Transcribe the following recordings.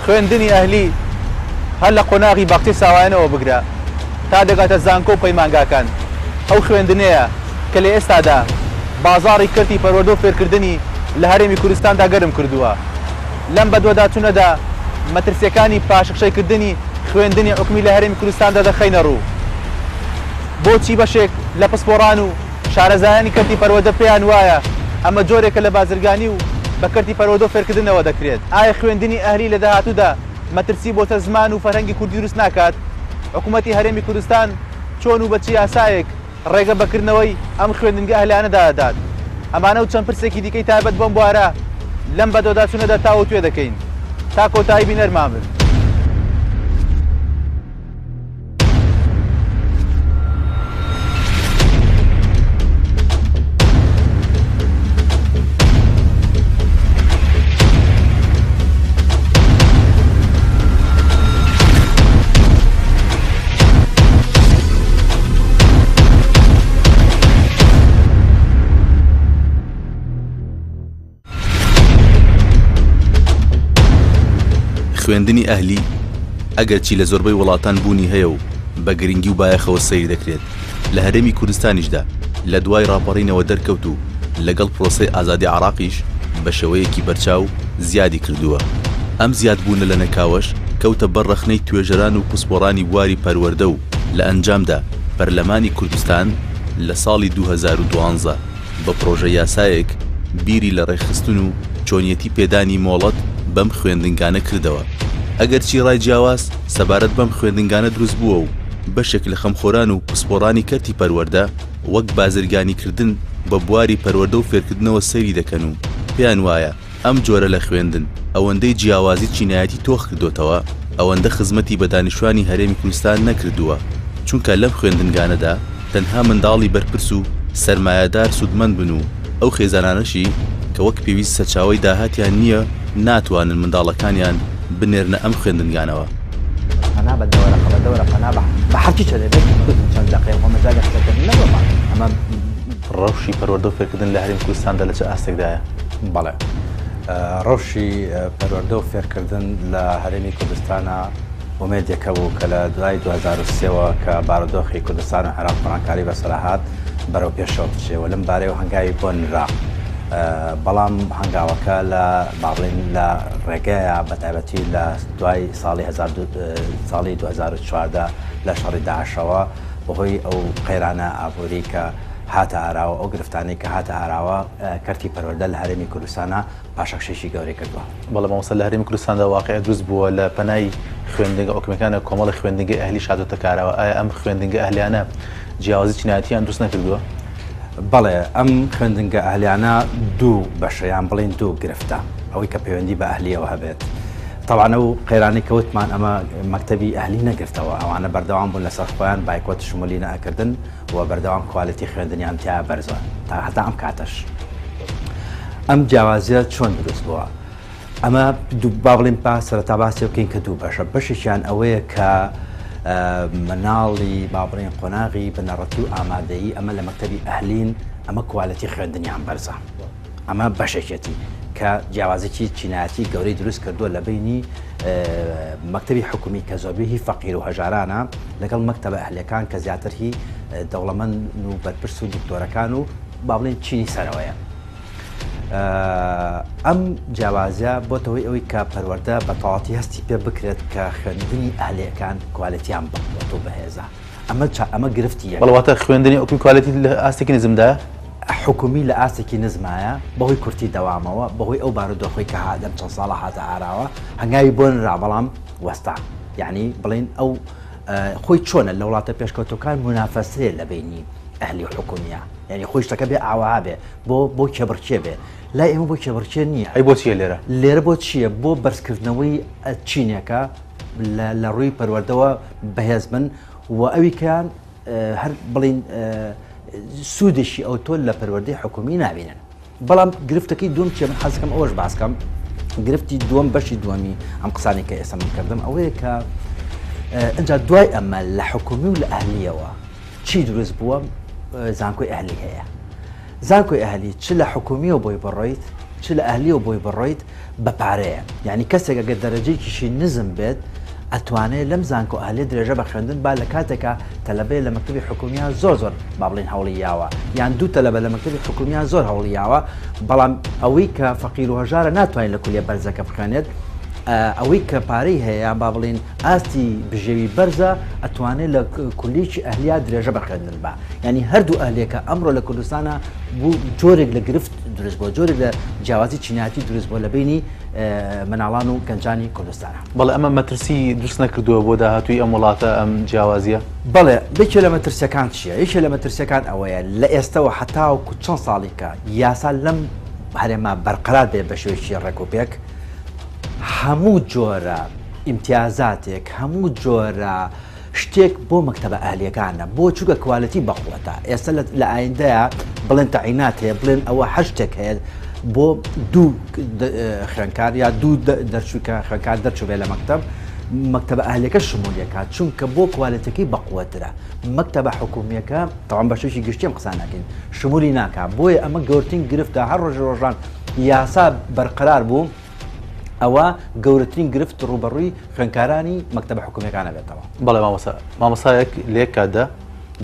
خوێندنی ئەهلی هەر لە قۆناغی باقچەی ساوایانەوە بگرە تا دەگاتە زانکۆ و پەیمانگاکان. ئەو خوێندنەیە کە لە ئێستادا بازاڕی کردی پەروەردە و فێرکردنی لە هەرێمی کوردستاندا گەرم کردووە. لەم بەدوەداچوونەدا مەترسیەکانی پاشەخشەیکردنی خوێندنی حکومی لە هەرێمی کوردستاندا دەخەینە ڕوو. بۆچی بەشێک لە پسپۆڕان و شارەزایانی کردی پەروەردە پێیان وایە ئەمە جۆرێکە لە بازرگانی و بە کردی پەروەردە و فێرکردنەوە دەکرێت؟ ئایا خوێندنی ئەهلی لە داهاتوودا مەترسی بۆتە زمان و فەرهەنگی کوردی دروست ناکات؟ حکوومەتی هەرێمی کوردستان چۆن و بەچی یاسایەک ڕێگە بەکردنەوەی ئەم خوێندنگە ئەهلیانەدا دەدات؟ ئەمانە و چەند پرسێکی دیکەی تایبەت بەم بوارە لەم بەدوەداچوونەدا تاوە توێ دەکەین تا کۆتایی بینەرمان بن. خوێندنی ئەهلی ئەگەرچی لە زۆربەی وڵاتان بوونی هەیە و بە گرنگی و بایەخەوە سەیر دەکرێت، لە هەرێمی کوردستانیشدا لە دوای ڕاپەڕینەوە دەرکەوت و لەگەڵ پرۆسەی ئازادی عێراقیش بە شێوەیەکی بەرچاو زیادی کردووە. ئەم زیادبوونە لە نەکاوەش کەوتە بەر ڕەخنەی توێژەران و پسپۆڕانی بواری پەروەردە و لە ئەنجامدا پەرلەمانی کوردستان لە ساڵی 2012 بە پرۆژە یاسایەک بیری لە ڕێخستن و چۆنیەتی پێدانی مۆڵەت بەم خوێندنگانە کردەوە. ئەگەرچی ڕای جیاواز سەبارەت بەم خوێندنگانە دروست بووە و بەشێک لە خەمخۆران و پسپۆڕانی کەرتی پەروەردە وەک بازرگانیکردن بە بواری پەروەردە و فێرکردنەوە سەیری دەکەن و پێیان وایە ئەم جۆرە لە خوێندن ئەوەندەی جیاوازی چینایەتی تۆخ کردوتەوە، ئەوەندە خزمەتی بە دانیشتوانی هەرێمی کوردستان نەکردووە، چونکە لەم خوێندنگانەدا تەنها منداڵی بەرپرس و سەرمایەدار سودمەند بن و ئەو خێزانانەشی کە وەک پێویست سەرچاوەی داهاتیان نییە ناتوانن منداڵەکانیان بنێرنە ئەم خوێندنگانەوە. قناة بالدورة قناة بحركي شده بيت كان دقيقة ومزاج أحسن نبغى أما ڕەوشی پەروەردە و فێرکردن لە هەرێمی کوردستاندا لە چه ئاستێکدایە؟ بەڵێ ڕەوشی پەروەردە و فێرکردن لە هەرێمی کوردستانە ومێدێکە بوو کە لە دوای 2023ەوە کە بارودۆخی کوردستان و عێراق بەڕانکاری بەسەلاحات بەرەو پێشەوە بچێەوە لەم بارەیەوە هەنگاوی بۆ نرا. بەڵام هەنگاوەکە لە باڵێن لە ڕێگەیە بەتایبەتی لە دوای ساڵی 2014 لە شەڕی داعشەوە بەهۆی ئەو قەیرانە ئابووری کە هاتە ئاراوە ئەو گرفتانەی کە هاتە ئاراوە کەرتی پەروەردە لە هەرێمی کوردستانە پاشەخشێکی گەورەی کردووە. بەڵام مەوەسە لە هەرێمی کوردستاندا واقعە دروست بووە لە پەنای خوێندنگە حکوومیەکانە کۆمەڵی خوێندنگە ئەهلی شادۆتە کارەوە. ئایا ئەم خوێندنگە ئەهلیانە جیاوازی چینایەتیان دروست نەکردووە؟ بەڵێ ئەم خوێندنگە ئەهلیانە دوو بەشەیان بڵین دوو گرفتە ئەوەی کە پەیوەندی بە ئەهلیەوە هەبێت. طبعا ئەو قەیرانی کەوتمان ئەمە مەکتەبی ئەهلی نەگرتەوە، ئەوانە بەردەوام بوون لەسەر خۆیان بایکۆت شمولی نەکردن و بەردەوام کوالیتی خوێندنیان تیا بەرزە تا هەتا ئەم کاتەش. ئەم جیاوازیە چۆن دروست بووە؟ ئەمە با بڵین سەرەتا باسی بکەین کە دوو بەشە. بەشێکیان ئەوەیە کە مناڵی بابڕێن قۆناغی بنەڕەتی و ئامادەیی ئەمە لە مەکتەبی ئەهلین ئەمە کوالیتی خوێندنیان بەرزە. ئەمە بەشێکێتی کە جیاوازێکی چینایەتی گەورەی دروست کردووە لە بینی مەکتەبی حکومی کە زۆربەی فەقیر و هەژارانە لەگەڵ مەکتەبە ئەهلەکان کە زیاتر هی دەوڵەمەند و بەرپرس و دکتۆرەکان و با بڵێن چینی سەرەوەیە. ئەم جیاوازە بۆتەوەی ئەوەی کە پەروەردە بە تەواوەتی هەستی پێ بکرێت کە خوێندنی ئەهلەکان کوالیتیان بڵێت و بەهێزە. ئەمە گرفتی بەڵەواتە خوێندنی ئەوکوی کوالیتی لە ئاستێکی نزمدایە؟ حکومی لە ئاستێکی نزمایە بەهۆی کورتی دەوامەوە بەهۆی ئەو بارودۆخۆی کە هادەم چەند ساڵە هاتە ئاراوە هەنگاوی بۆ نرا بەڵام وەستا. یعنی بڵێن ئەو خۆی چۆنە لە وڵاتە پێشکەوتەکان منافەسەیە لە بینی ئەهلی و حکومیە، یعنی خۆی شتەکە بێ ئاوا بێ بۆ کێبڕکێ بێ. لای ئێمە بۆ کێبڕکێ نییە. ئەی بۆ چیە لێرە بۆ چییە؟ بۆ بەرزکردنەوەی چینێکە لە ڕووی پەروەردەوە بەهێز بن و ئەویکان هەر بڵین سوودێکی ئەو تۆ لە پەروەردەی حکومی نابینن. بەڵام گرفتەکەی دوم چێ من حەزەکەم ئەوەش باسکەم گرفتی دووەم بەشی دووەمی ئەم قسانی کە ئێستا من کردم ئەوەیە کە ئەنجا دوای ئەمە لە حکومی و لە ئەهلیەوە چی دروست بووە؟ زانکۆی ئەهلی هەیە. زانکۆی ئەهلی چ لە حکومیەوە بۆی بڕۆیت چ لە ئەهلی و بۆی بڕۆیت بە پارەیە یعنی کەسێک ئەگەر دەرەجەیەکیشی نزم بێت ئەتوانێت لەم زانکۆ ئەهلێ درێژە بە خوێندن با لە کاتێکە تەلەبەیە لە مەکتەبی حکومیان زۆر با بڵێن هەوڵی یاوە یان دوو تەلەبە لە مەکتەبی حکومیان زۆر هەوڵی یاوە بەڵام ئەوەی کە فەقیر و هەژارە ناتوانین لە کولیە بەرزەکە بخوێنێت ئەوەی کە پارەی هەیە یان با بڵین ئاستی بژێوی بەرزە ئەتوانێت لە کولیکی ئەهلیا درێژە بە خوێندن بە ینی هەردوو ئەهلێکە ئەمڕۆ لە کوردستانە بوو جۆرێک لە گرفت دروست بۆ جۆرێک لە جیاوازی چیناتی دروست بۆ لە بینی مناڵان و گەنجانی کوردستانە بەڵێ ئەمە مەترسی دروست نەکردووە بۆ داهاتووی ئەم وڵاتە ئەم جیاوازیە بەڵێ بێکێ لە مەترسیەکان چییە یەکێ لە مەترسیەکان ئەوەیە لە ئێستەوە حتاوەکو چەند ساڵێکە یاسا لەم هەرێما بەرقرار بێ بە شێوەیەکی ڕێکوپێک هەموو جۆرە ئیمتیازاتێک هەموو جۆرە شتێک بۆ مەکتەبە ئەهلیەکانە بۆ چووکە کوالەتی بەخواتە ئێستا لە ئایندەیە بڵێن تەعینات هەیە بڵێن ئەوە هەشتێک هەیە بۆ دوو خوێنکار یا دوو دەرچووکە خوێنکار دەرچوو بێ لە مەکتەبە ئەهلیەکە شمولیەکە چونکە بۆ کوالەتەکەی بەقووەترە مەکتەبە حکومیەکە تەواو بەشێکی گشتیم قسە ناکەین شمولی ناکە بۆیە ئەمە گەورەترین گرفتە هەر ڕۆژان یاسا بەرقرار بوو ئەوە گەورەترین گرفت ڕوبەڕووی خوێنکارانی مەکتەبە حکومیەکانە بێتەوە بەڵێ مامۆسایەک لێک کاتدا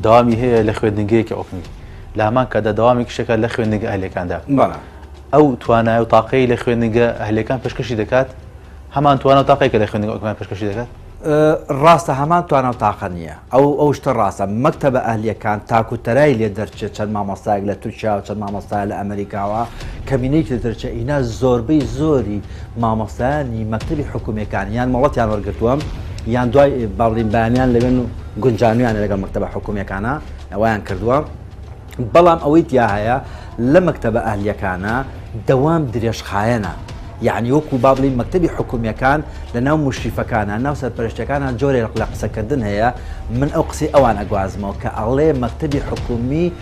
داوامی هەیە لە خوێندنگەیەکی ئۆکنی لە هەمان کاتدا داوامی کشەکە لە خوێندنگە ئەهلەکاندا ئەو توانای و تاقەی لە خوێندنگە ئەهلەکان پێشکەشی دەکات هەمان توانە و تاقەی کە لە خوێندنگە ئۆکمان پێشکەشی دەکات ڕاستە هەمان توانە و تاقە نییە ئەو شتە ڕاستە مەکتەبە ئەهلیەکان تاکوتەرای لێ دەرچێت چەند مامۆستایەک لە تورکیا و چەند مامۆستای لە ئەمریکاوە کەمینەیەکی لە دەرچێت ئینا زۆربەی زۆری مامۆستایانی مەکتەبی حکومیەکان یان مەڵەتیان وەرگرتووە یان دوای باڵین بەیانیان لەوێن و گونجانویان لەگەڵ مەکتەبە حکومیەکانە ئەویان کردووە بەڵام ئەوەی تیا هەیە لە مەکتەبە ئەهلیەکانە دەوام درێژخایەنە یعنی وەکو با بڵین مەکتەبی حکومیەکان لە ناو مشریفەکانە ناو سەرپەرشتەکانە جۆرێک لە قسەکردن هەیە من ئەو قسەی ئەوان ئەگوازمەوە کە ئەڵێ مەکتەبی حکومی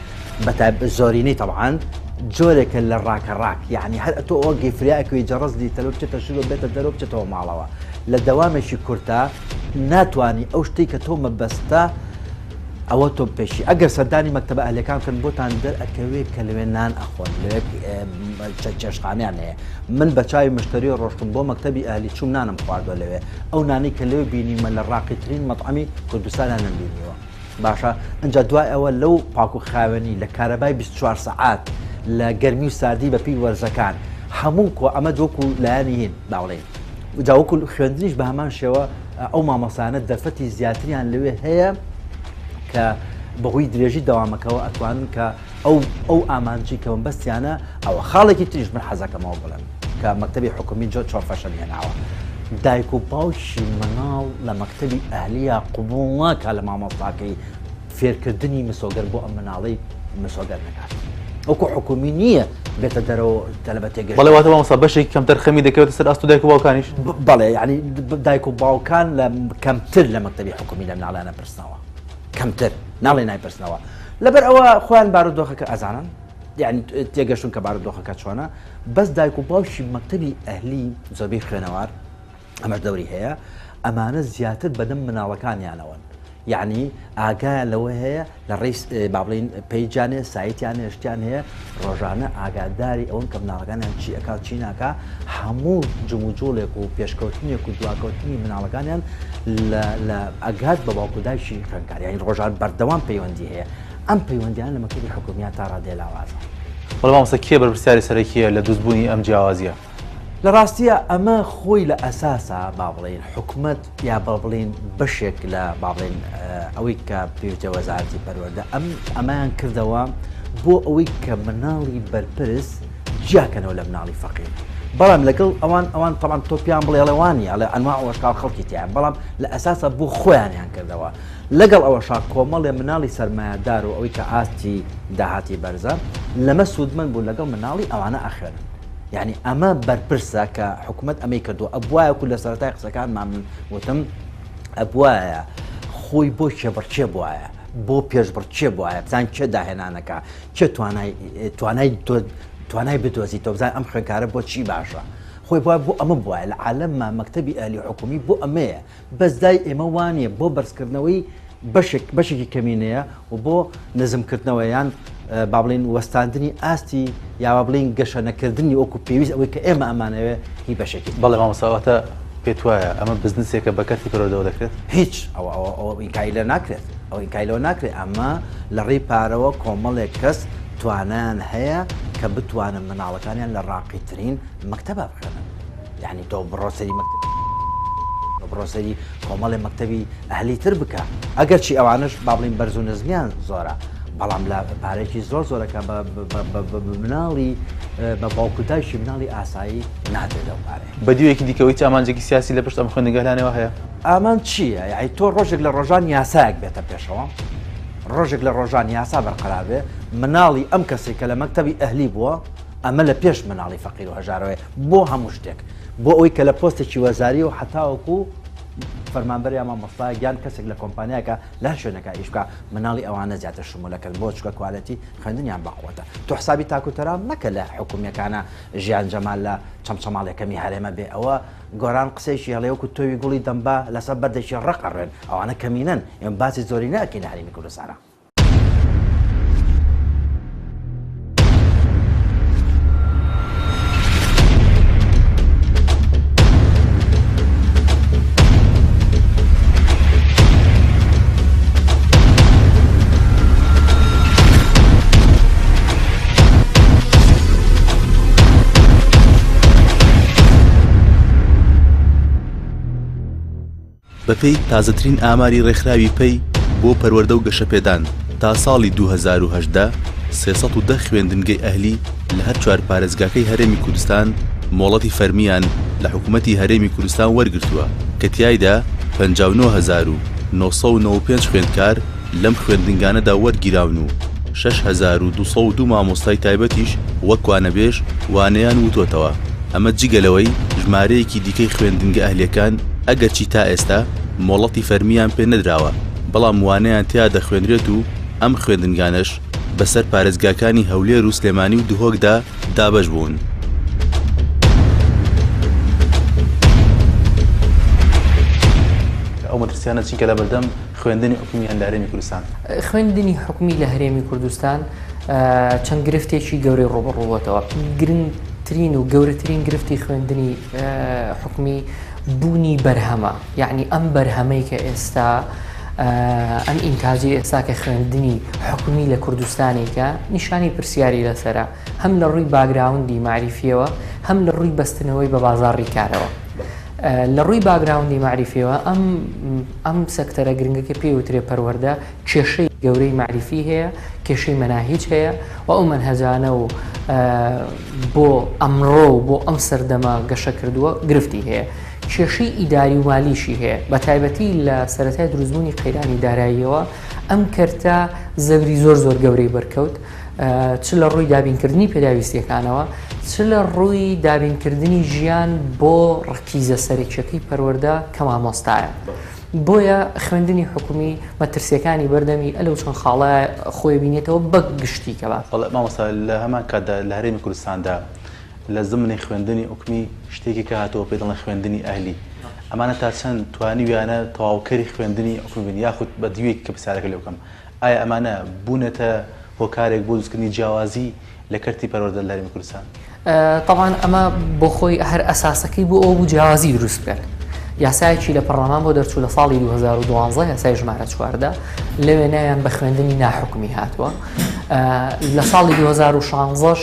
زۆرینەی تەبعاً جۆرێکە لە ڕاکەڕاک یعنی هەر ئەتۆ ئەوە گەیفریایەکەوەی جەڕەزی تەلۆ بچێتە شلو بێتە دەرەوە بچێتەوە ماڵەوە لە دەوامێکی کورتە ناتوانی ئەو شتەی کە تۆ مەبەستە ئەوە تۆ پێشی ئەگەر سەردانی مەکتەبە ئەهلیەکان کردن بۆتان دەرئەکەوێت کە لەوێ نان ئەخۆن چێشخانیان هەیە من بە چاوی مشتری ڕۆشتم بۆ مەکتەبی ئەهلی چوم نانم خواردوە لەوێ ئەو نانی کە لەوێ بینیمە لە ڕاقیترین مەطعەمی کوردستانیان نبینیوە باشە ئەنجا دوای ئەوە لەو پاک و خاوێنی لە کارەبای 24 سەعات لە گەرمی و ساردی بە پێی وەرزەکان هەموو کۆ ئەمە دۆکو لایانی هین باڵێن جاوەکو خوێندنیش بە هەمان شێوە ئەو مامۆسانە دەرفەتی زیاتریان لەوێ هەیە کە بەهۆی درێژی دەوامەکەەوە ئەتوانن کە ئەو ئامانجی کەون بەستیانە ئەوە خاڵێکی تریش من حەزەکەمەوە بڵێن کە مەکتەبی حکومی جۆ چۆر فەشەل هێناوە دایک و باوشی مناڵ لە مەکتەبی ئەهلیە قوبوڵناکە لە مامۆستاکەی فێرکردنی مسۆگەر بۆ ئەم مناڵەی مسۆگەر نەکات ئەوکو حکومی نییە بێتە دەرەوە تەلەبە تێگەشت بەڵێ واتە مامۆستا بەشێکی کەمتر خەمی دەکەوێتە سەر ئاست و دایک و باوکانیش بەڵێ یعنی دایک و باوکان لە کەمتر لە مەکتەبی حکومی لە مناڵانە پرسنەوە کەمتر ناڵێ نایپرسنەوە لەبەر ئەوە خۆیان بارودۆخەکە ئەزانن یعنی تێگەشتون کە بارودۆخەکە چۆنە بەس دایک و باوشی مەکتەبی ئەهلی زۆربەی خوێنەوار ئەمەش دەوری هەیە ئەمانە زیاتر بەدەم مناڵەکانیانەوەن یعنی ئاگایە لەوە هەیە لە ڕێی با بڵین پەیجانێ سایتیان هێشتیان هەیە ڕۆژانە ئاگاداری ئەوەن کە مناڵەکانیان چی ئەکات چی ناکە هەموو جموجۆڵێک و پێشکەوتنێک و دواکەوتنی مناڵەکانیان لە ئەگات بە باوکودایشی خوێنکاری یعنی ڕۆژان بەردەوام پەیوەندی هەیە ئەم پەیوەندیان لە مەکتەبی حکومیات تا ڕادێ لاوازە بەڵێ مامۆستا کێ بەرپرسیاری سەرەکیە لە دروستبوونی ئەم جیاوازیە لە ڕاستیە ئەمە خۆی لە ئەساسە با بڵێن حکومت یا با بڵێن بەشێک لە با بڵێن ئەوەی کە پێوتە وەزارەتی پەروەردە ئەمایان کردەوە بۆ ئەوەی کە مناڵی بەرپرس جیاکەنەوە لە مناڵی فەقیر بەڵام لەگەڵ ئەوان تەمان تۆپیان بڵێڵەوانی ئەڵێ ئەنواع ئەوەشکال خەڵکی تیان بەڵام لە ئەساسە بۆ خۆیانیان کردەوە لەگەڵ ئەوەشا کۆمەڵێ مناڵی سەرمایه‌دار و ئەوەی کە ئاستی داهاتی بەرزە لەمە سوودمەند بوو لەگەڵ مناڵی ئەوانە ئەخێنن یعنی ئەمە بەرپرسە کە حکومت ئەمەی کردو ئەبوایەکو لە سەرەتای قسەکانمان من وتم ئەبوایە خۆی بۆ کێبڕچێ بواە بۆ پێشبڕچێ بواە بزان چێ داهێنانەکە چه توانای بدۆزی تۆ بزان ئەم خوێنکارە بۆ چی باشە خۆی بۆ ئەمە بواە لە عالەممە مەکتەبی ئەهلی حکومی بۆ ئەمەیە بەس دای ئێمە وانە بۆ بەرزکردنەوەی بەشێکی کەمینەیە و بۆ نزمکردنەوەیان با بڵین وەستاندنی ئاستی یا بڵین گەشە نەکردنی وەکو پێویست ئەوەی کە ئێمە ئەمانەوێ هی بەشێکی بەڵێ مامۆستاواتە پێت وایە ئەمە بزنسێکە بە کەرتی پەروەردەوە دەکرێت هیچ ئەو ئینکای لە ناکرێت ئەو ئینکایلەوە ناکرێت ئەمە لە ڕێی پارەوە کۆمەڵێک کەس توانیان هەیە کە بتوانن مناڵەکانیان لە ڕاقیترین مەکتەبە بخێنن یعنی تۆ بڕۆسەری بڕۆسەری کۆمەڵی مەکتەبی ئەهلی تر بکە ئەگەر چی ئەوانش با بڵین بەرز و نزمیان زۆرە بەڵام لە پارێکی زۆرەکە بە مناڵی بە باوکوتایشی مناڵی ئاسایی نادرێت لەو پارێ بەدیوێکی دیکەوەی ئامانجێکی سیاسی لە پشت ئەم خوێندنگەلانەوە هەیە ئامان چییە یعنی تۆ ڕۆژێک لە ڕۆژان یاسایەک بێتە پێشەوە ڕۆژێک لە ڕۆژان یاسا بەرقەرابێ مناڵی ئەم کەسێک کە لە مەکتەبی ئەهلی بووە ئەمە لە پێش مناڵی فەقیر و هەژارەوەی بۆ هەموو شتێک بۆ ئەوی کە لە پۆستێکی وەزاری و حتاوەکو فەرمانبەری ئەمە مەستای گیان کەسێک لە کۆمپانیاکە لە شوێنەکە ئیش بکە مناڵی ئەوانە زیاتر شمولەکرد بۆ چکە کوالەتی خوێندنیان بەقوتە تۆ حسابی تاکوتەرا مەکە لە حکومیەکانە ژیان جەمال لە چەمچەماڵەکەمی هەرێمە بێ ئەوە گۆران قسەیشی هەڵەیەوەکو تۆوی گوڵی دەمبا لەسەر بەردێکی ڕقەڕێن ئەوانە کەمینەن ئێمە باسی زۆری ناکەین هەرێمی کوردستانە بەپێی تازەترین ئاماری ڕێکخراوی پەی بۆ پەروەردە و گەشەپێدان تا ساڵی 2010 310 خوێندنگەی ئەهلی لە هەر چوار پارێزگاکەی هەرێمی کوردستان مۆڵەتی فەرمیان لە حکوومەتی هەرێمی کوردستان وەرگرتووە کە تیایدا 59995 خوێندکار لەم خوێندنگانەدا وەرگیراون و 6202 مامۆستای تایبەتیش وەکوانەبێژ وانەیان وتۆتەوە ئەمە جگەلەوەی ژمارەیەکی دیکەی خوێندنگە ئەهلیەکان ئەگەرچی تا ئێستا مۆڵەتی فەرمیان پێ نەدراوە بەڵام وانەیان تیا دەخوێنرێت و ئەم خوێندنگانش بەسەر پارێزگاکانی هەولێر و سلێمانی و دهۆکدا دابەش بوون. ئەو مەترسیانە چینکە لە بەردەم خوێندنی حکومیان لە هەرێمی کوردستان خوێندنی حکومی لە هەرێمی کوردستان چەند گرفتێکی گەورەی ڕۆبەڕووەتەوە گرنگترین و گەورەترین گرفتی خوێندنی حکومی بوونی بەرهەمە یعنی ئەم بەرهەمەی کە ئێستا ئەم ئینتاجی ئێستا کە خوێندنی حکومی لە کوردستانێکە نیشانی پرسیاری لەسرە هەم لە ڕووی باگراوندی معریفیەوە هەم لە ڕووی بەستنەوەی بە بازاڕی کارەوە لە ڕووی باگراوندی معریفیەوە ئەم سەکتەرە گرنگەکە پێوترێ پەروەردە کێشەی گەورەی معریفی هەیە کێشەی مەناهیج هەیە و ئەو منهەجانە و بۆ ئەمڕۆ بۆ ئەم سەردەما گەشە کردووە گرفتی هەیە کێشەی ئیداری و مالیشی هەیە بە تایبەتی لە سەرەتای دروستبوونی قەیرانی داراییەوە ئەم کەرتە زەوری زۆر گەورەی بەرکەوت چ لە ڕووی دابینکردنی پێداویستیەکانەوە چ لە ڕووی دابینکردنی ژیان بۆ ڕکیزە سەرێکیەکەی پەروەردە کە مامۆستایە بۆیە خوێندنی حکومی مەترسیەکانی بەردەمی ئەلەو چۆن خاڵە خۆی بینێتەوە بە گشتی کەوا مامۆستا لە هەمان کاتدا لە هەرێمی کوردستاندا لە زمانی خوێندنی حکومی شتێکی کە هاتەوە پێ دەڵێن خوێندنی ئەهلی ئەمانە تا چەند توانی ویانە تەواوکەری خوێندنی حکومی یاخود بە دیوێکی کە پرسیارەکە لێ بکەم ئایا ئەمانە بوونەتە هۆکارێک بۆ دروستکردنی جیاوازی لە کەرتی پەروەردە لە هەرێمی کوردستان طبعاً ئەمە بۆ خۆی هەر ئەساسەکەی بۆ ئەو بوو جیاوازی دروست بکرد یاسایەکی لە پەرلەمان بۆ دەرچوو لە ساڵی 2012 یاسای ژمارە 14 لەوێ ناویان بە خوێندنی ناحکومی هاتووە لە ساڵی 2016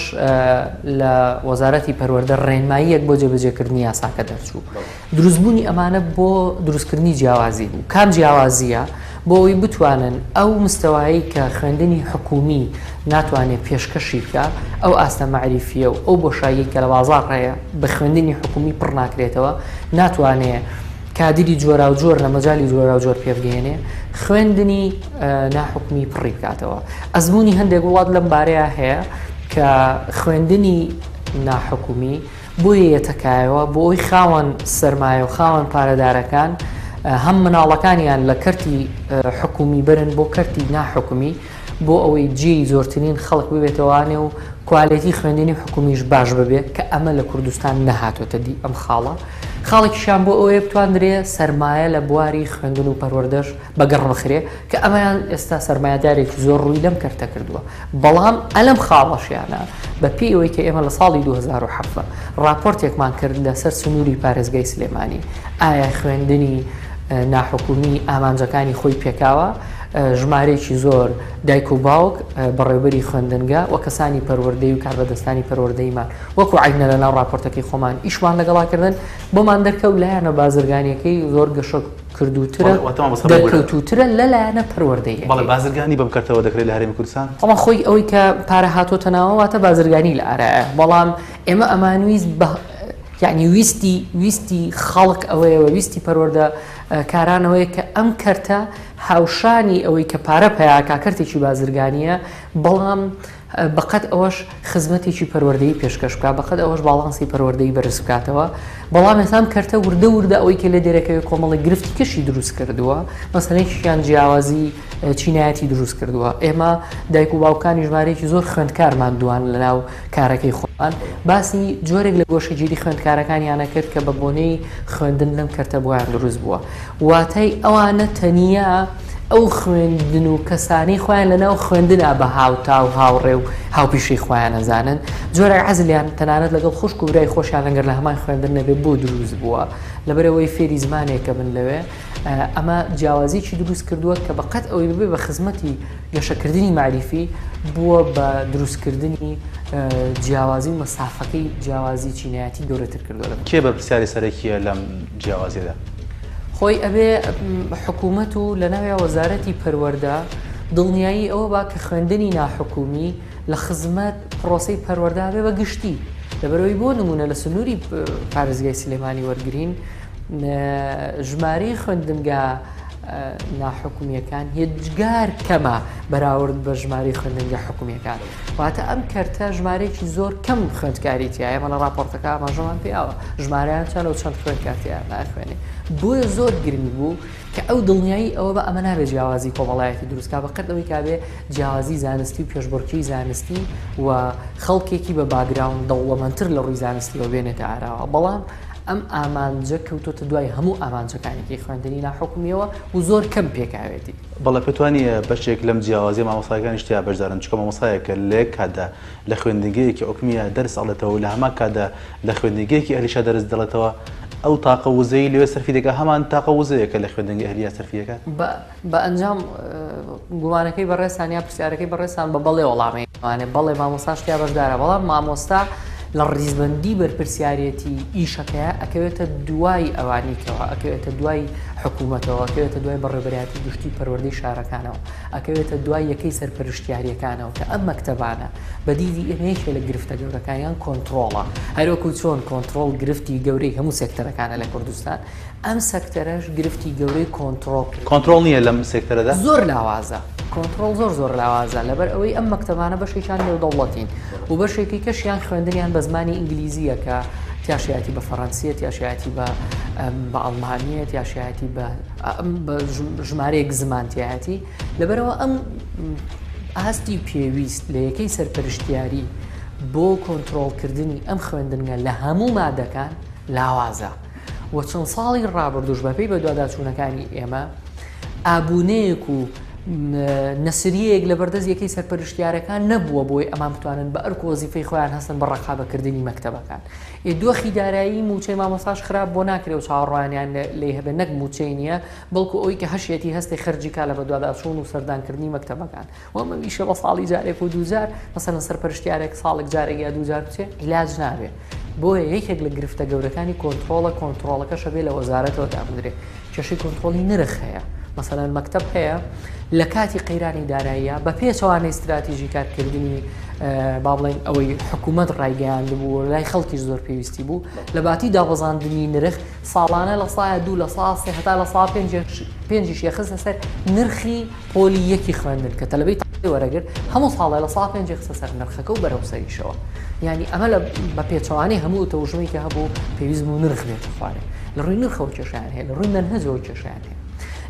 لە وەزارەتی پەروەردە ڕێنماییەک بۆ جێبەجێکردنی یاساکە دەرچوو دروستبوونی ئەمانە بۆ دروستکردنی جیاوازی بوو کام جیاوازیە بۆ ئەوی بتوانن ئەو مستەوایی کە خوێندنی حکومی ناتوانێت پێشکەشی بکە ئەو ئاستە معریفیە و ئەو بۆشایی کە لە بازاڕ هەیە بە خوێندنی حکومی پڕ ناکرێتەوە ناتوانێت کادری جۆرا و جۆر لە مەجای جۆرا و جۆر پێبگەێنێ خوێندنی ناحکومی پڕی بکاتەوە ئەزمموی هەندێک وڵات لەم بارەیە هەیە کە خوێندنی ناحکومی بۆیە یەتەکایەوە بۆ ئەوی خاوەن سەرمایە و خاوەن پارەدارەکان هەم مناڵەکانیان لە کەرتی حکومی برن بۆ کەرتی ناحکومی بۆ ئەوەی جێی زۆرترین خەڵک ببێتەوانێ و کوالێتی خوێندنی حکومیش باش ببێت کە ئەمە لە کوردستان نەهاتۆتە دی ئەم خاڵە خاڵێکیشان بۆ ئەوەیە بتواندرێ سەرمایە لە بواری خوێندن و پەروەردەش بەگەڕ بخرێ کە ئەمەیان ئێستا سەرمایه‌دارێکی زۆر ڕووی لەم کەرتە کردووە بەڵام ئەلەم خاڵەشیانە بە پێی ئەوەی کە ئێمە لە ساڵی 2007 راپۆرتێکمان کرد لەسەر سنووری پارێزگای سلێمانی ئایا خوێندنی ناحکومی ئامانجەکانی خۆی پێکاوە ژمارەیەکی زۆر دایک و باوک بەڕێوەبەری خوێندنگا و کەسانی پەروەردەی و کاربەدەستانی پەروەردەیمان وەکو عینە لە ناو راپۆرتەکەی خۆمان ئیشمان لەگەڵاکردن بۆمان دەرکەوت لایەنە بازرگانیەکەی زۆر گەشە کردوترە دەرکەوتوترە لەلایەنە پەروەردەی بەڵێ بازرگانی بەم کەرتەوە دەکرێت لە هەرێمی کوردستان ئەمە خۆی ئەوەی کە پارە هاتۆتە ناوە واتە بازرگانی لە ئارایە بەڵام ئێمە ئەمانویست یعنی ویستی خەڵک ئەوەیەوە ویستی پەروەردە کارانەوەی کە ئەم کەرتە هاوشانی ئەوەی کە پارە پەیاکا کەرتێکی بازرگانیە بەڵام بەقەت ئەوەش خزمەتێکی پەروەردەیی پێشکەش بکات بەقەت ئەوەش باڵانسی پەروەردەیی بەرز بکاتەوە بەڵام ئێستا کەرتە وردە ئەوەی کە لە دێرەکەوێت کۆمەڵی گرفتی کەشی دروست کردووە مەسەلەیەکیان جیاوازی چینایەتی دروست کردووە ئێمە دایک و باوکانی ژمارەیەکی زۆر خوێندکارمان دوان لە ناو کارەکەی خۆمان باسی جۆرێک لە گۆشەگیری خوێندکارەکانیانە کرد کە بە بۆنەی خوێندن لەم کەرتە بۆیان دروست بووە واتای ئەوانە تەنیا ئەو خوێندن و کەسانی خۆیان لەناو خوێندنە بە هاوتا و هاوڕێ و هاوپیشی خۆیان نەزانن جۆرە عەزلیان تەنانەت لەگەڵ خوشک و برای خۆشیان لەگەر لە هەمان خوێندن نەبێ بۆ دروست بووە لەبەرەوەی فێری زمانێکە بن لەوێ ئەمە جیاوازیی دروست کردووە کە بەقەت ئەوەی ببێ بە خزمەتی گەشەکردنی معریفی بووە بە دروستکردنی جیاوازی و مەسافەکەی جیاوازی چینایەتی گەورەتر کردووە کێ بەرپرسیاری سەرەکیە لەم جیاوازیەدا خۆی ئەبێ حکوومەت و لە ناوی وەزارەتی پەروەردە دڵنیایی ئەوە با کە خوێندنی ناحکومی لە خزمەت پرۆسەی پەروەردە بێ بە گشتی لەبەرەوەی بۆ نمونە لە سنووری پارێزگای سلێمانی وەرگرین ژمارەی خوێندنگا ناحکومیەکان هێچگار کەمە بەراورد بە ژمارەی خوێندنگا حکومیەکان واتە ئەم کەرتە ژمارەیەکی زۆر کەم خوێندکاری تایە ئەمە لە راپۆرتەکە ئاماژەمان پێیاوە ژمارەیان چەند و چەند خوێندکارتیان ناخوێنێ بۆیە زۆر گرنگ بوو کە ئەو دڵنیایی ئەوە بە ئەمە نابێت جیاوازی کۆمەڵایەتی دروستکا بەقەت ئەوەی کابێ جیاوازی زانستی و پێشبڕکێی زانستی و خەڵکێکی بە باگراون دەوڵەمەندتر لە ڕووی زانستیەوە بێنێتە ئاراوە بەڵام ئەم ئامانجە کەوتۆتە دوای هەموو ئامانجەکانێکی خوێندنی ناحکومیەوە و زۆر کەم پێکاوێتی بەڵێ پێتوانیە بەشێک لەم جیاوازی مامۆستاکانی شتیا بەشدارن چکە مامۆستایەکە لێ کادا لە خوێندنگەیەکی حکومیە دەرس ئەڵێتەوە لە هەمان کادا لە خوێندنگەیەکی ئەهلیشا دەرس دەڵێتەوە ئەو تاقە وزەی لەوێ سەرفی دەکات هەمان تاقە وزەیەکە لە خوێندنگی ئەهلیە سەرفیەکات بە ئەنجام گومانەکەی بەڕێستان یا پرسیارەکەی بەڕێستان بە بەڵێ وەڵامێوانێ بەڵێ مامۆستا شتیا بەشدارە بەڵام مامۆستا لە ڕیزبەندی بەرپرسیارەتی ئیشەکەیە ئەکەوێتە دوای ئەوانیکەوە ئەکەوێتە دوای حکوومەتەوە ئەکەوێتە دوای بەڕێبەرایەتی گشتی پەروەردەی شارەکانەوە ئەکەوێتە دوای یەکەی سەرپەرشتیاریەکانەوە کە ئەم مەکتەبانە بەدیدی ئێمەیەکێ لە گرفتە گەورەکانیان کۆنتڕۆڵە هەروەکو چۆن کۆنتڕۆڵ گرفتی گەورەی هەموو سێکتەرەکانە لە کوردستان ئەم سەکتەرەش گرفتی گەورەی کۆنتڕۆڵ نییە لەم سێکتەرەدا زۆر لاوازە کۆنتڕۆڵ زۆر لاوازە لەبەر ئەوەی ئەم مەکتەبانە بەشێکیان نێودەوڵەتین و بەشێکی کەشیان خوێندنیان بە زمانی ئینگلیزیە کە تیاشایەتی بە فەڕەنسیە تیاشایەتی بە ئەڵمانیە تیاشایەتی بە ژمارەیەک زمانتیایەتی لەبەرەوە ئەم ئاستی پێویست لە یەکەی سەرپەرشتیاری بۆ کۆنتڕۆڵکردنی ئەم خوێندنگە لە هەموو مادەکان لاوازە و چەند ساڵی ڕابردوش بەپێی بە دواداچوونەکانی ئێمە ئابوونەیەک و نەسریەیەک لە بەردەست یەکەی سەرپەرشتیارەکان نەبووە بۆی ئەمان بتوانن بە ئەرک وەزیفەی خۆیان هەستن بە ڕەقابەکردنی مەکتەبەکان دۆخی دارایی موچەی مامۆستاش خراپ بۆ ناکرێ و چاوەڕوانیان لێ هەبێ نەک موچەی نییە بەڵکو ئەوەی کە هەشێتی هەستی خەرجیکا لە بە دواداچوون و سەردانکردنی مەکتەبەکان وەمە ویشە بە ساڵی جارێک و دووجار مەسەلەن سەرپەرشتیارێک ساڵێک جارێک یا دووجار بچێ عیلاج نابێ بۆیە یەکێک لە گرفتە گەورەکانی کۆنتڕۆڵەکە شەبێ لە وەزارەتەوە دابدرێت کێشەی کۆنتڕۆڵی نرخ هەیە مەسەلەن مەکتەب هەیە لە کاتی قەیرانی داراییە بە پێچەوانەی استراتیژی کارکردنی با بڵێن ئەوەی حکوومەت ڕایگەیاند بوو لای خەڵکیش زۆر پێویستی بوو لە باتی داوەزاندنی نرخ ساڵانە لە سایە 2 لە ساسێ هەتا لە سا 5 خستە سەر نرخی پۆلی یەکی خوێندن کە تەلەبەی وەرەگرت هەموو ساڵە لە سا 5 خستە سەر نرخەکە و بەرەوسەریشەوە یعنی ئەمە بە پێچەوانەی هەموو تەوژمەی کە هەبوو پێویست بوو نرخ بێتە خوارێ لە ڕووی نرخەوە کێشیان هەیە لە ڕووی مەنهەجەوە کێشیان هەیە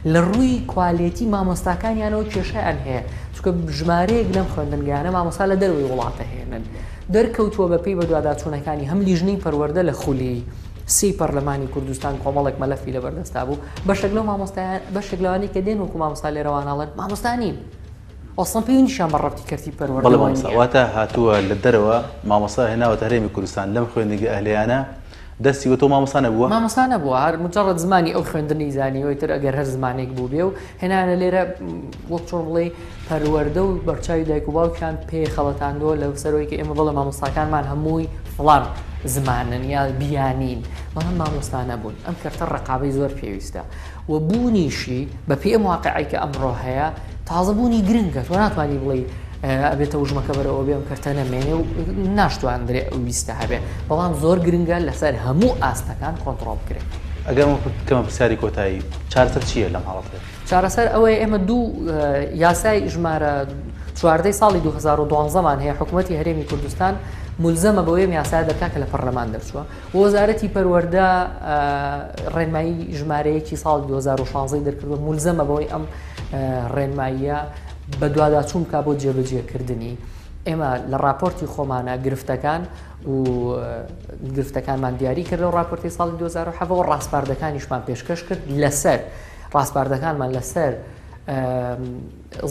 لە ڕووی کوالیتی مامۆستاکانیانەوە کێشیان هەیە چونکە ژمارەیەک لەم خوێندنگانە مامۆستا لە دەروی وڵاتە هێنن دەرکەوتووە بەپێی بە دواداچوونەکانی هەم لیژنەی پەروەردە لە خولی سی پەرلەمانی کوردستان کۆمەڵێک مەلەفی لە بەردەستا بوو بەشێک لەو مامۆستایان بەشێک لەوانی کە دێن وەکو مامۆستا لێرەواناڵێن مامۆستانین ئەوسڵ پێی نیشان بەڕەتی کردی پەروەردەوانی واتە هاتووە لە دەرەوە مامۆستا هێناوەتە هەرێمی کوردستان لەم خوێندنگە ئەهلیانە دەستی وە تۆ مامۆستا نەبووە مامۆستا نەبووە هەر مجرد زمانی ئەو خوێندنی زانیەوەی تر ئەگەر هەر زمانێک بوو بێ و هێنانە لێرە وەک چۆن بڵێ پەروەردە و بەرچاوی دایک و باوکیان پێ خەڵەتاندۆ لە سەرەوەی کە ئێمە بڵێ مامۆستاکانمان هەمووی فڵان زمانن یا بیانین بەڵام مامۆستا نەبوون ئەم کەرتە ڕقابەی زۆر پێویستە و بوونیشی بە پێ ئەم واقعی کە ئەمڕۆ هەیە تازەبوونی گرنگە تۆ ناتوانانی بڵێ ئەبێتە ژمەکە بەرەوە بێم کەرتە نەمێنێ و ناشتوان درێ ئەو ویستە هەبێ بەڵام زۆر گرنگە لەسەر هەموو ئاستەکان کۆنتڕۆڵ بکرێت ئەگەر کەمە پرسیاری کۆتایی چارەسەر چییە لەم حاڵەتە چارەسەر ئەوەیە ئێمە دوو یاسای ژمارە چواردەی ساڵی 2012مان هەیە حکوومەتی هەرێمی کوردستان ملزەمە بەوەی یاسای دەکات کە لە پەرلەمان دەرچووە وەزارەتی پەروەردە ڕێنمایی ژمارەیەکی ساڵی 2016 دەرکردووە ملزەمە بەوەی ئەم ڕێنماییە بە دوواداچوون کا بۆ جێبەجێکردنی ئێمە لە راپۆرتی خۆمانە گرفتەکان و گرفتەکانمان دیاری کرد و راپۆرتی ساڵی 2007 و ڕاستپاردەکانیشمان پێشکەش کرد لەسەر ڕاستپاردەکانمان لەسەر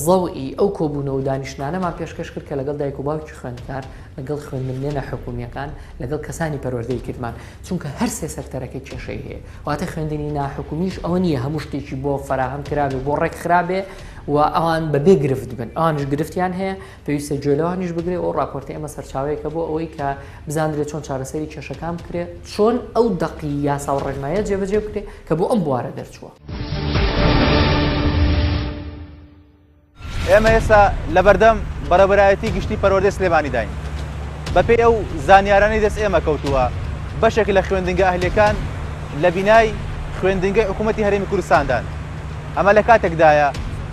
زەوئی ئەو کۆبوونەوە و دانیشتانەمان پێشکەش کرد کە لەگەڵ دایک و باوکی خوێندکار لەگەڵ خوێندنێنە حکومیەکان لەگەڵ کەسانی پەروەردەی کردمان چونکە هەر سێ سەکتەرەکەی کێشەی هەیە واتە خوێندنی ناحکومیش ئەوە نییە هەموو شتێکی بۆ فراهەم کرابێ بۆ ڕێک خراپێ و ئەوان بەبێ گرفت بن ئەوانش گرفتیان هەیە پێویستە گوێلەوانیش بگرێ ئەو راپۆرتی ئەمە سەرچاوەیەکە بۆ ئەوەی کە بزانرێت چۆن چارەسەری کێشەکان بکرێت چۆن ئەو دەقی یاسا و ڕێنمایە جێبەجێ بکرێت کە بۆ ئەم بوارە دەرچووە ئێمە ئێستا لە بەردەم بەرەبەرایەتی گشتی پەروەردەی سلێمانی داین بەپێی ئەو زانیارانەی دەست ئێمە کەوتووە بەشێک لە خوێندنگە ئەهلەکان لە بینای خوێندنگەی حکوومەتی هەرێمی کوردستاندان ئەمە لە کاتێکدایە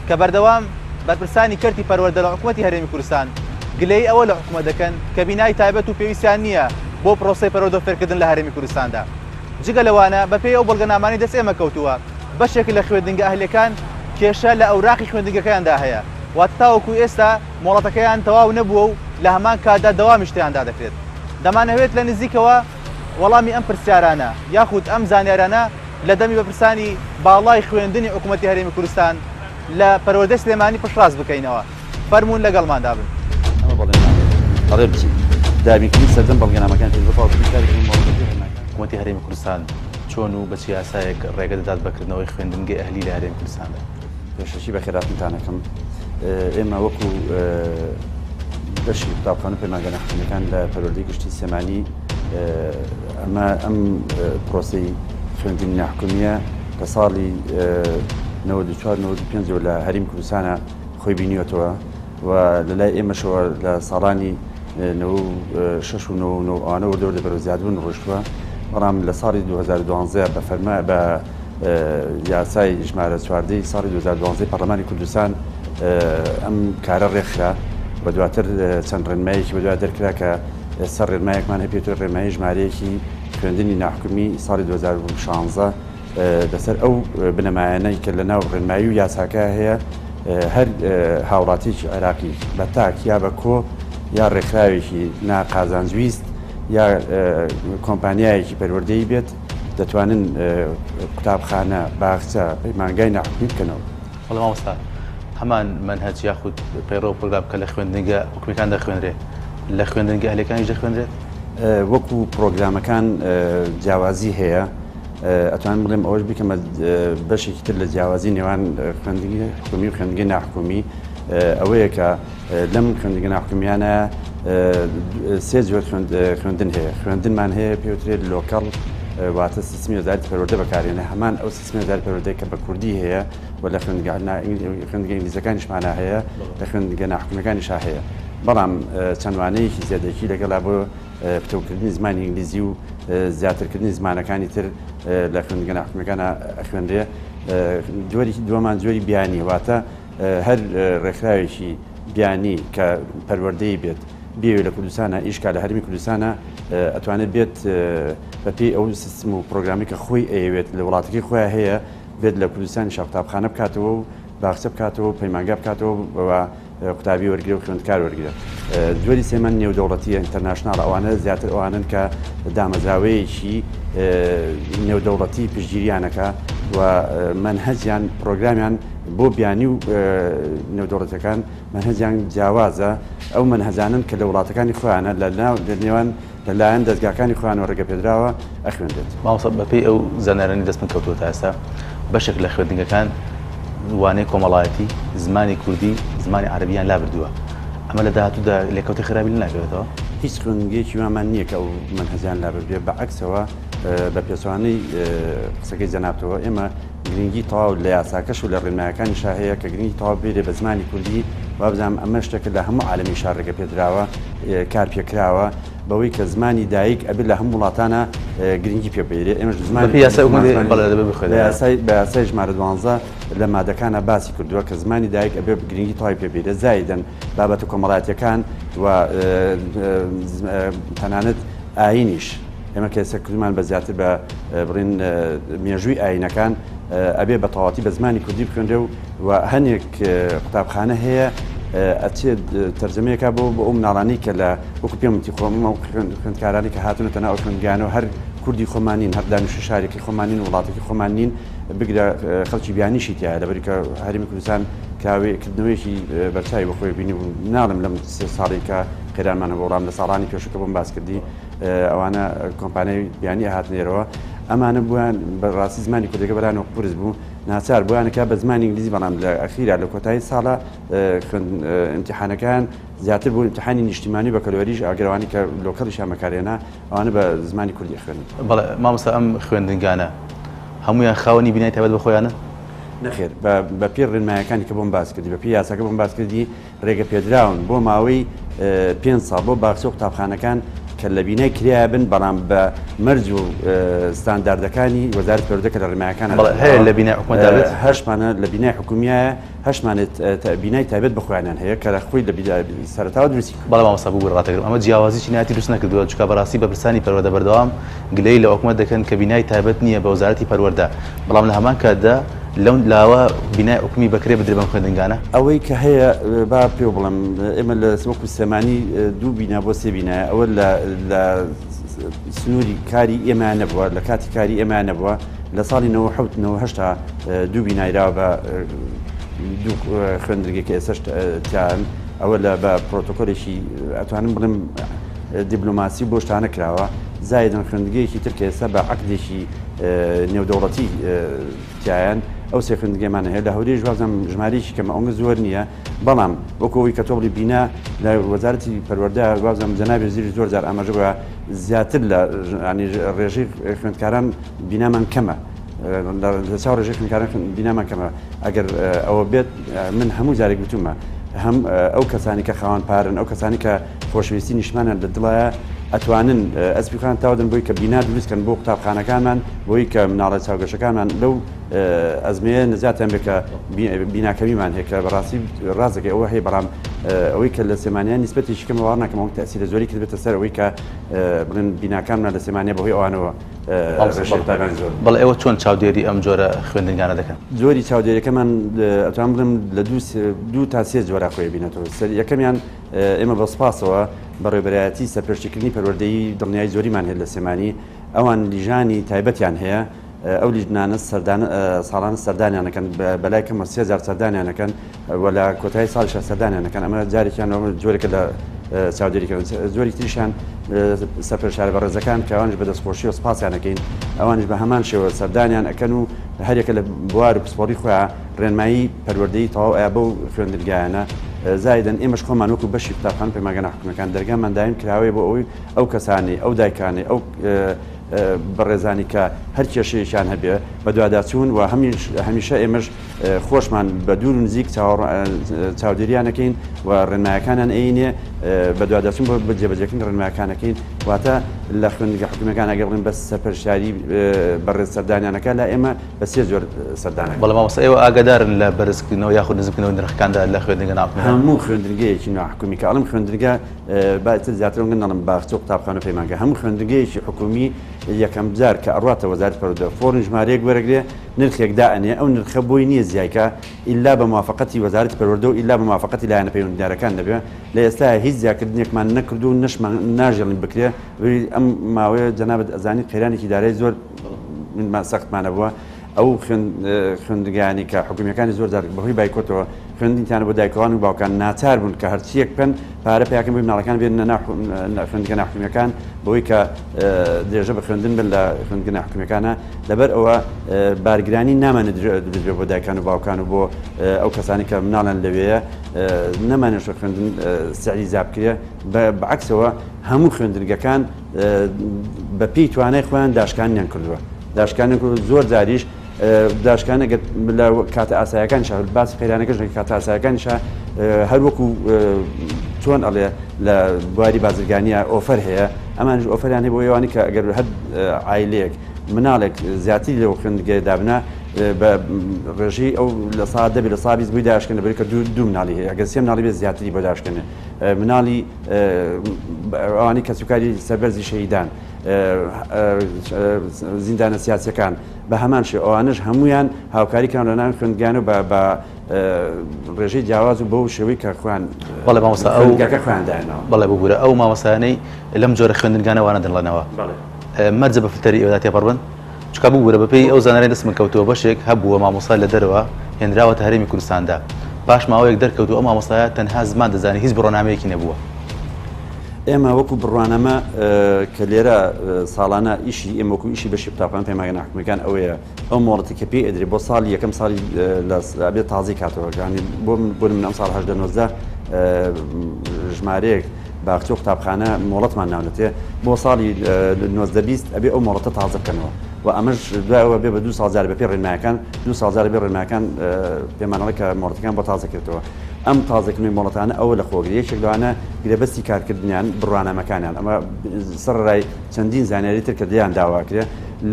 کە بەردەوام بەرپرسانی کەرتی پەروەردە لە حکوومەتی هەرێمی کوردستان گلەی ئەوە لە حکوومەت دەکەن کە بینای تایبەت و پێویستیان نییە بۆ پرۆسەی پەروەردە فێرکردن لە هەرێمی کوردستاندا جگە لەوانە بەپێی ئەو بەڵگەنامانەی دەست ئێمە کەوتووە بەشێک لە خوێندنگە ئەهلەکان کێشە لە ئەوراقی خوێندنگەکەیاندا هەیە واتە تاوەکو ئێستا مۆڵەتەکەیان تەواو نەبووە و لە هەمان کاتدا دەوامی شتیاندا دەکرێت دەمانەوێت لە نزیکەوە وەڵامی ئەم پرسیارانە یاخود ئەم زانیارانە لە دەمی بەپرسانی باڵای خوێندنی حکوومەتی هەرێمی کوردستان لە پەروەردەی سلێمانی پشتڕاست بکەینەوە فەرموون لەگەڵماندا بن ئەمە بەڵێ بچین دابینکردنی سەردەم بەڵگەنامەکان پێش بەپاڵ حکوومەتی هەرێمی کوردستان چۆن و بە چی یاسایەک ڕێگە دەدات بەکردنەوەی خوێندنگەی ئەهلی لە هەرێمی کوردستاندا پێشەشی بە خێراتتانەکەم ئێمە وەکو بەشی قوتابخانە و پەیمانگە نەحکومیەکان لە پەروەردەی گشتی سلێمانی ئەمە ئەم پرۆسەی خوێندنی ناحکومیە کە ساڵی 94-95 لە هەرێمی کوردستانە خۆی بینیوەتەوە و لەلای ئێمەشەوە لە ساڵانی 96 و 99 ئەوانە وردەوردە بەرەو زیادبوون ڕۆشتووە بەڵام لە ساڵی 2012 بە فەرما بە یاسای ژمارە چواردەی ساڵی 2012 پەرلەمانی کوردستان ئەم کارە ڕێکخرا و دواتر چەند ڕێنمایەکی بە دوای دەرکرا کە سەر ڕێنمایەکمان هەبێتەوە ڕێنمایی ژمارەیەکی خوێندنی ناحکومی ساڵی 2016 لەسەر ئەو بنەمایانەی کە لە ناو ڕێنمایی و یاساکە هەیە هەر هاوڵاتیی عێراقی بە تاک یا بە کۆ یا ڕێکخراوێکی ناقازانجویست یا کۆمپانیایەکی پەروەردەی بێت دەتوانن قوتابخانە باخچە پەیمانگای ناحکومی بکەنەوە وەڵام مامۆستا هەمان منهەج یاخود پەیڕۆ پرۆگرام کە لە خوێندنگە حکومیەکان دەخوێنرێت لە خوێندنگە ئەهلەکانیش دەخوێنرێت وەکو پرۆگرامەکان جیاوازی هەیە ئەتوانم بڵێم ئەوەش بکەمە بەشێکی تر لە جیاوازی نێوان خوێندنگی حکومی و خوێندنگەی ناحکومی ئەوەیە کە لەم خوێندنگە ناحکومیانە سێ جۆر خوێندن هەیە خوێندنمان هەیە پێوترێت لۆکەڵ واتە سیستمی وەزارەتی پەروەردە بەکارهێنە هەمان ئەو سیستمی وەزارەتی پەروەردەی کە بە کوردی هەیە و لە خوێندنگە ئینگلیزیەکانیشمانە هەیە لە خوێندنگە ناحکومیەکانیشا هەیە بەڵام چەندوانەیەکی زیادەکی لەگەڵا بۆ پتوکردنی زمانی ئینگلیزی و زیاترکردنی زمانەکانی تر لە خوێندنگە ناحکومیەکانە ئەخوێنرێ جۆری دووەمان جۆری بیانی واتە هەر ڕێکخراوێکی بیانی کە پەروەردەی بێت بێوێ لە کوردستانە ئیشکا لە هەرمی کوردستانە ئەتوانێت بێت بەپێی ئەو سیستم و پرۆگرامی کە خۆی ئەیەوێت لە وڵاتەکەی خۆیان هەیە بێت لە کوردستانی قوتابخانە بکاتەوە و باخچە بکاتەوە پەیمانگا بکاتەوە و قوتابی وەرگرە و خوێندکار وەرگرە. جۆری سێمە نێودەوڵەتی ئینتەرناشناڵ ئەوانە زیاتر ئەوانن کە دامەزراوەیەکی نێودەوڵەتی پشتگیریانەکە و منهەجیان پرۆگرامیان بۆ بیانی و نێودەوڵەتەکان منهەجیان جیاوازە ئەو منهەجانن کە لە وڵاتەکانی خۆیانە لە نێوان لەلایەن دەستگاکانی خۆیان وەرەگە پێدراوە ئەخوێندێت. مامۆستا بەپێی ئەو زانارانی دەست من کەوتووە تا ئێستا بەشێک لە خوێندنگەکان وانەی کۆمەڵایەتی زمانی کوردی زمانی عەرەبییان لا بردووە. ئەمە لە داهاتوودا لێکەوتەی خراپی ناکەوێتەوە؟ هیچ خوێندنگەیەکی وامان نییە کە ئەو منهەجیان لا بردوێ، بەعەکسەوە بە پێچوانەی قسەکەی جەنابەوە ئێمە گرنگی تەواو لە یاساکەش و لە ڕێنمایەکانی شا هەیە کە گرنگی تەواو بێرێ بە زمانی کوردی وابزانام ئەمە شتێکە لە هەموو عالەمی شارڕێگە پێدراوە کار پێکراوە بەوەی کە زمانی دایک ئەبێت لە هەموو وڵاتانە گرنگی پێبێرێ. ئێمەش زمانی بە یاسای ژمارە 12 لە مادەکانە باسی کردووە کە زمانی دایک ئەبێ گرنگی تەواوی پێبێرێ زایدەن بابەتە کۆمەڵایەتیەکان و تەنانەت ئاینیش ئێمە کەسە کوردمان بە زیاتر بە بڕین مێژووی ئاینەکان ئەبێ بە تەواوەتی بە زمانی کوردی بخوێنرێ و هەنێک قوتابخانە هەیە ئەچێت تەرجەمەیەکە بۆ ئەو مناڵانی کە لە وەکو پێمتی خۆم و خوێندکارانی کە هاتوونەتە ناو خوێندگانەوە هەر کوردی خۆمانین هەر دانیشتوی شارێکی خۆمانین وڵاتێکی خۆمانین بگرە خەڵکی بیانیشی تایە لەبەری کە هەرێمی کوردستان کاوێکردنەوەیەکی بەرچاوی بەخۆی بینی و ناڵم لەم سێ ساڵی کە خێرانمانە بۆ ڕام لە ساڵانی پێشەکە بۆم باس کردی ئەوانە کۆمپانیای بیانی هاتنێرەوە ئەمانە بوویان بەڕاستی زمانی کوردەکە بەلایەنەوە قورس بوو ناچار بوویانەکە بە زمانی ئینگلیزی بەڵام لە ئەخیرا لە کۆتایی ساڵە ئیمتیحانەکان زیاتر بوو ئیمتیحانی نیشتیمانی بە کەلوەریش ئاگرەوانی کە لۆکەڵیش ئامەکارێنە ئەوانە بە زمانی کوردی خوێنن. بەڵێ مامۆستا ئەم خوێندنگانە هەمویان خاوەنی بینای تایبەت بە خۆیانە؟ نەخێر بە پێ ڕێنمایەکانی کە بۆم باس کردی بە پێی یاساکە بۆم باس کردی ڕێگە پێدراون بۆ ماوەی 5 ساڵ بۆ باخچە و قوتابخانەکان کە لە بینای کریا بن بەڵام بە مەرج و ستانداردەکانی وەزارەت پەروەردەکە لە ڕێنمایەکان هەیە لە بینای حکومەت دەبێت هەشمانە لە بینای حکومیایە هەشمانێت بینای تایبەت بە خۆیانیان هەیە کە لە خۆی لە سەرەتاوە دروستی بەڵام مامۆستا بوو ڕاتەگرم ئەمە جیاوازی چینایەتی دروست نەکردووە چونکە بەڕاستی بە پرسانی پەروەردە بەردەوام گلەی لە حکومەت دەکەن کە بینای تایبەت نییە بە وەزارەتی پەروەردە بەڵام لە هەمان کاتدا لەو لاوە بینای حکومی بەکرێ بدرێ بەم خوێندنگانە ئەوەی کە هەیە با پێ بڵم ئێمە لە وەکو سەمانی دوو بینا بۆ سێ بینایە ئەوە لە سنووری کاری ئێمە نەبووە لە کاتی کاری ئێمە نەبووە لە ساڵی 1970 دوو بینایراوە بە دوو خوێندرگێکی ئێسش تیان ئەوە لە بە پرۆتۆکۆلێکی ئەتوانم بڵم دیبلۆماسی بۆ شتانە کراوە زایدن خوێندگەیەکی تر کە ئێستا بە عەقدێکی نێودەوڵەتی تیایان ئەو سێ خوێندگەمانە هەیە لە هەورەی ژوازم ژمارەیەکی کەمە ئەوەنگە زۆر نییە بەڵام وەکەوەی کە تۆڵی بینا لە وەزارەتی پەروەردە وازم جەنابی وەزیری زۆر جار ئاماژەوە زیاتر لە ڕێژەی خوێندکاران بینامان کەمە لە چاو ڕێژەی خوێندکاران بینامان کەمە ئەگەر ئەوە بێت من هەموو جارێک گوتومە هەم ئەو کەسانی کە خاوەن پارن ئەو کەسانی کە خۆشەویستی نیشتمانیان لە دڵایە ئەتوانن ئەسپیخان تاودن بۆی کە بینا دروستکەن بۆ قوتابخانەکانمان بۆی کە مناڵە چاوگەشەکانمان لەو ئەزمەیە نزاتیان بێ کە بیناکەمیمان هەیە کە بەڕاستی ڕازەکە ئەوە هەیە بەڵام ئەوەی کە لە سێمانیان نیسبەتێکی کەم وار ناکەم ئەو تەسیرە زۆری کرد بێتە سەر ئەوەی کە بڵێن بیناکانمان لە سێمانیە بەهۆی ئەوانەوە بەڵێ ئێوە چۆن چاودێری ئەم جۆرە خوێندنگانە دەکەن؟ جۆری چاودێریەکەمان ئەتوان بڵم لە دوو تا سێ جۆرە خۆی بینێتەوە یەکەمیان ئێمە بە سپاسەوە بەڕێبەرایەتی سەرپێشتکردنی پەروەردەیی دڵنیایی زۆریمان هەیە لە سێمانی ئەوان لیژانی تایبەتیان هەیە ئەو لیژنانە ساڵانە سەردانیانەکەن بەلای کەمە 3000 سەردانیانەکەن وە لە کۆتایی ساڵیش سەردانیانەکەن ئەمە جارێکیانەوە جۆرێکە لە چاودێریکردن زۆری تریشان سەرپێشارە بەڕێزەکان کە ئەوانش بە دەستخۆشی و سپاسیانەکەین ئەوانش بە هەمان شێوە سەردانیان ئەکەن و هەرێکە لە بوار و پسپۆڕی خۆیان ڕێنمایی پەروەردەیی تەواو ئایا بەو خوێندرگایانە زایدن ئێمەش خۆمان وەکو بەشی قوتابخانە پەیمانگەی حکوومەتەکان دەرگامان دایم کراوەیە بۆ ئەوەی ئەو کەسانی ئەو دایکانی ئەو بەڕێزانی کە هەر کێشەیەشیان هەبێ بە دوواداچوون و هەمیشە ئێمەش خۆشمان بە دوور و نزیک چاودێریانەکەین و ڕێنمایەکانیان ئەینێ بە دوواداچوون بۆ جێبەجێکردن ڕێنمایەکانەکەین واتە لە خوێندنگە حکوومەتەکان ئەگەر بڵێن بە سەرپەرشاری بەڕێز سەردانیانەکە لا ئێمە بە سێ جۆر سەردانەکە بەڵام مامۆستا ئێوە ئاگادارن لە بەرزکردنەوە یاخود نزمکردنەوە نرخەکاندا لە خوێندنگە ناحکومی هەموو خوێندنگەیەکی ناحکومی کە ئەڵم خوێندنگە باتر زیاتر گەنەڵم باخچە و قوتابخانە پەیمانگە هەموو خوێندنگەیەکی حکومی یەکەم جار کە ئەڕاتە وەزارەتی وەزارەتی پەروەردە فۆرم ژمارەیەک وەرەگرێ نرخێک دائنێ ئەو نرخە بۆی نییە زیایکە ئیلا بە موافقەتی وەزارەتی پەروەردە و ئیلا بە موافقەتی لایەنە پەیوەندیدارەکان دەبێت لە ئێستا هیچ زیادکردنێکمان نەکردو و نەشمان ناژێڵین بکرێ ئەم ماوەیە جەنابەت ئەزانی قەیرانێکی دارایی زۆر سەختمانە بووە ئەو خوێندگانی کە حکوومیەکانی زۆر جار بەهۆی بایکۆتەوە خوێندیتیانە بۆ دایکەوان و باوکان ناچار بوون کە هەرچیەک بن پارە پیاکەن بۆی مناڵەکان بێن خوێندگە ناحکومیەکان بەوەی کە درێژە بە خوێندن بن لە خوێندگە ناحکومیەکانە لەبەر ئەوە بارگرانی نامانێت دروست بۆ دایکان و باوکان و بۆ ئەو کەسانی کە مناڵیان لەوەیە نەمانێت خوێندن سعری زیابکرێ بەعکسەوە هەموو خوێندنگەکان بە پێی توانای خۆیان داشکانیان کردووە داشکانێک زۆر جاریش داشکانە لە کاتە ئاسایەکانیش باسی قەیرانەکەش کاتە ئاسایەکانیش هەر وەکو چۆن ئەڵێ لە بواری بازرگانیە ئۆفەر هەیە ئەمانش ئۆفەریان هەیە بۆ ئەوانی کە ئەگەر هەر عایلەیەک مناڵێک زیاتری لەو خوێندنگەی دابنا بە ڕێژەی ئەو لە ساعت دەبێت لە سابیز بووی داشکەن بێت کە دوو مناڵی هەیە ئەگەر سێ مناڵی بێت زیاتری بۆ داشکەنێ مناڵی ئەوانی کەسوکاری سەربەرزی شەهیدان زیندانە سیاسیەکان بە هەمان شێ ئەوانش هەمویان هاوکاریکان لەناو خوێندگان و بە ڕێژەی جیاواز و بەو شێوەی کە خوێن بەڵێ مامۆستا ئەوگەکە خوێندانەوە بەڵێ بگورە ئەو مامۆسایانەی لەم جۆرە خوێندنگانەوانە دەنڵێنەوە مەرجە بە فلتەری ئێوە تێپەڕبن چکە بگورە بەپێی ئەو زانایانی دەستمە کەوتەوە بەشێک هەبووە مامۆستا لە دەرەوە هێنراوەتە هەرێمی کوردستاندا پاش ماوەیەک دەرکەوت و ئەو مامۆستایە تەنها زمان دەزانێت هیچ بڕۆنامەیەکی نەبووە ئێمە وەکو بڕوانەمە کە لێرە ساڵانە ئیشی ئێمە وەکو ئیشی بەشی قوتابخانە پەیمانگە ناحکومیەکان ئەوەیە ئەو مۆڵەتی کە پێی ئەدرێ بۆ ساڵی یەکەم ساڵی بێت تازی کاتەوە ینی بۆ من ئەم ساڵ 1990 ژمارەیەک باخچە و قوتابخانە مۆڵەتمان ناونێتێ بۆ ساڵی 1920 ئەبێ ئەو مۆڵەتە تازە بکەنەوە و ئەمەش دوایەوە بێ بە 2 ساڵ بە پێ ڕێنمایەکان 2 ساڵ بێ ڕێنمایەکان پێمانەڵی کە مۆڵەتەکان بۆ تازە کردەوە ئەم تازەکردنی مۆڵەتانە ئەوە لە خۆگری یەکێک لەوانە گرێبەستی کارکردنیان بڕوانامەکانیان ئەمە سەرڕای چەندین زانیاری تر کە دەیان داواکرێ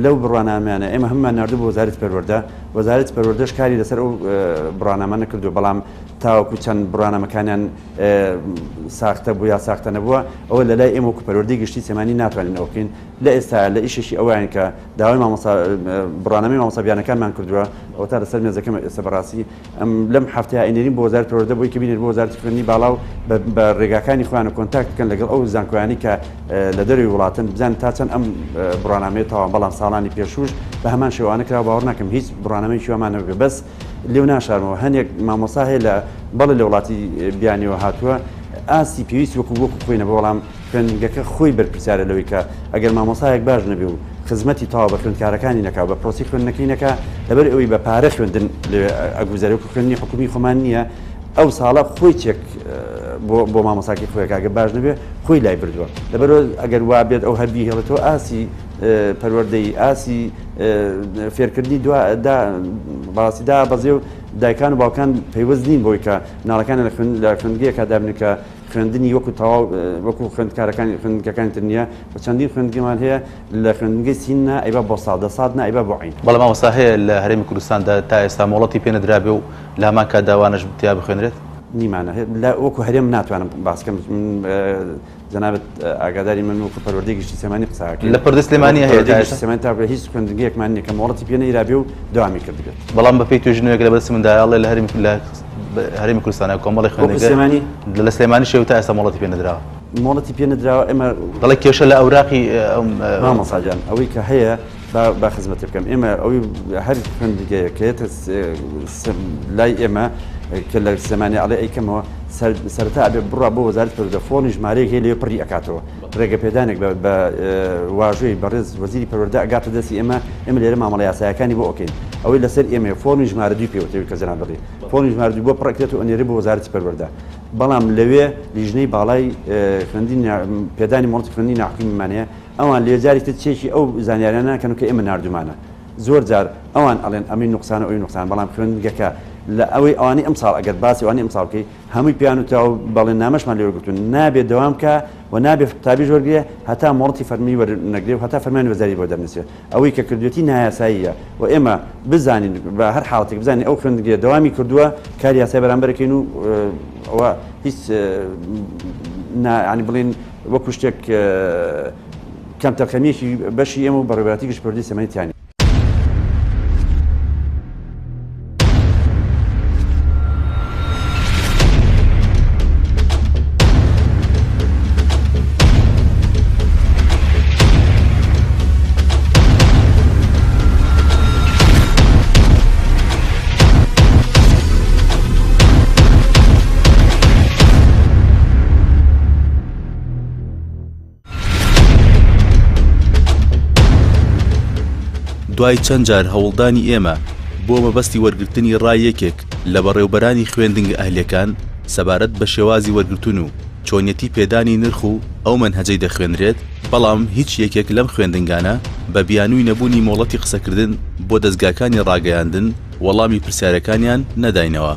لەو بڕوانامەیانە ئێمە هەممان نردوو بۆ وەزارەتی پەروەردە وەزارەتی پەروەردەش کاری لەسەر ئەو بڕوانامە نەکردو بەڵام تاوەکو چەند بڕوانامەکانیان ساختە بوو یا ساختە نەبووە ئەوە لە لای ئێمە وەکو پەروەردەی گشتی سێمانی ناتوانین ئەو بکەین لە ئێستا لە ئیشێکی ئەویان کە داوای بڕوانامەی مامۆستابیانەکانمان کردووە ئەو تا لەسەر مێزەکەم ئێستا بەڕاستی لەم هەفتەیە ئەینێرین بۆ وەزارەتی پەروەردە بۆی کە بینێت بۆ وەزارەتی خوێندنی باڵاو بە ڕێگاکانی خۆیان کۆنتاکت بکەن لەگەڵ ئەو زانکۆیانی کە لە دەروی وڵاتن بزانن تا چەند ئەم بڕوانامەیە تەواو بەڵام ساڵانی پێشوش بە هەمان شێوانە کرا باوەڕ ناکەم هیچ بڕوانامەیەکی وەمان نەبێ بەس لێو ناشارمەوە هەندێک مامۆستا هەیە لە بەڵێ لە وڵاتی بیانیەوە هاتووە ئاسی پێویست وەکو خۆینە بەڵام خوێندنگەکە خۆی بەرپرسیارە لەوەی کە ئەگەر مامۆستایەک باش نەبێ و خزمەتی تاوا بە خوێندکارەکانی نەکا بە پرۆسی خوێندنەکەی نەکا لەبەر ئەوەی بە پارە خوێندن ئەگوزارە وەکو خوێندنی حکومی خۆمان نییە ئەو ساڵە خۆی چێک بۆ مامۆستاکی خۆیەکە ئەگەر باش نەبێ خۆی لای بردووە لەبەرەوە ئەگەر وا بێت ئەو هەربی هێڵێتەوە ئاسی پەروەردەی ئاسی فێرکردنی باسی دا بەزێ و دایکان و باوکان پەیوەست نین بۆی کە مناڵەکان لە خوێندنگەیەکە دابنێت کە خوێندنی وەکو تەواو وەکو خوێندکارەکانی خوێندنگەکانی تر نییە بە چەندین خوێندنگەمان هەیە لە خوێندنگەی سینە ئەیبا بۆ ساڵ 10 ساڵ ئەیبا بۆ عین بەڵام مامۆستا هەیە لە هەرێمی کوردستاندا تا ئێستا مۆڵەتی پێ نەدرابێ و لە هەمان کات داوانەش تیا بخوێنرێت نیمانە وەکو هەرێم ناتوانم باسکەم جەنابەت ئاگاداری من وەکو پەروەردەی گشتی سێمانی قساکە لە پەردە سلێمانی هەیە سێمان تا هیچ خوێندنگەیەکمان نییە کە مۆڵەتی پێ نەیرابێ و داوامی کردبێت بەڵام بەپێی توێژنەوەیەک لە بەدەست منداڵێ لە هەرێمی کوردستانە کۆمەڵی خوێندنگە لە سلێمانی شێو تا ئێستا مۆڵەتی پێ نەدراوە مۆڵەتی پێ نەدراوە ئێمە دەڵێ کێشە لە ئەوراقی مامۆستاجان ئەوەی کە هەیە با خزمەتی بکەم ئێمە ئەوەی هەر خوێندنگەیە کە هێتە لای ئێمە کە لە زمانی ئەڵێ ئەیکەمەوە سەرتا ئەبێ بڕوا بۆ وەزارەتی پەروەردە فۆرمی ژمارەیەک هەیە لێ پڕی ئەکاتەوە ڕێگە پێدانێک بە واژۆی بەڕێز وەزیری پەروەردە ئەگاتە دەستی ئێمە لێرە مامەڵە یاسایەکانی بۆ ئۆکەین ئەوەی لەسەر ئێمە فۆرمی ژمارە دوی پێوتەوەی کە جەناب بڵێ فۆرمی ژمارە دوی بۆ پڕەکرێت و ئەنێرێ بۆ وەزارەتی پەروەردە بەڵام لەوێ لیژنەی باڵای خوێندنی پێدانی مۆڵەتی خوێندنی ناحکومیمانەیە ئەوان لێجاری تر چێکی ئەو زانیاریانە ناکەن کە ئێمە نردومانە زۆر جار ئەوان ئەڵێن ئەمەی نوقسانە ئەوی نوقسان بەڵام خوێندنگەکە لە ئەوەی ئەوانی ئەمساڵ ئەگەر باسی ئەوانی ئەمساڵکەی هەمووی پیان و تا بەڵێن نامەشمان لێوەرگتون نابێت دەوام کە و نابێت تابیش وەرگێ هەتا مۆڵەتی فەرمی وەرنەگرێ و هەتا فەرمانی وەزاری بۆ دەرنێسێت ئەوەی کە کردوێتی نایاساییە و ئێمە بزانین بە هەر حاڵەتێک بزانین ئەو خوێندنگە دەوامی کردووە کاری یاسای بەرامبەرەکەین و ئەوە هیچ ینی بڵێن وەکو شتێک کەم تەرخەمیەکی بەشی ئێمە و بەڕێوەتی گشت پەروەردەی سێمەنی تیانی دوای چەند جار هەوڵدانی ئێمە بۆ مەبەستی وەرگرتنی ڕایەکێک لە بەڕێوبەرانی خوێندنگە ئەهلیەکان سەبارەت بە شێوازی وەرگرتن و چۆنیەتی پێدانی نرخ و ئەو منهەجەی دەخوێنرێت، بەڵام هیچ یەکێک لەم خوێندنگانە بە بیانووی نەبوونی مۆڵەتی قسەکردن بۆ دەستگاکانی ڕاگەیاندن وەڵامی پرسیارەکانیان نەداینەوە.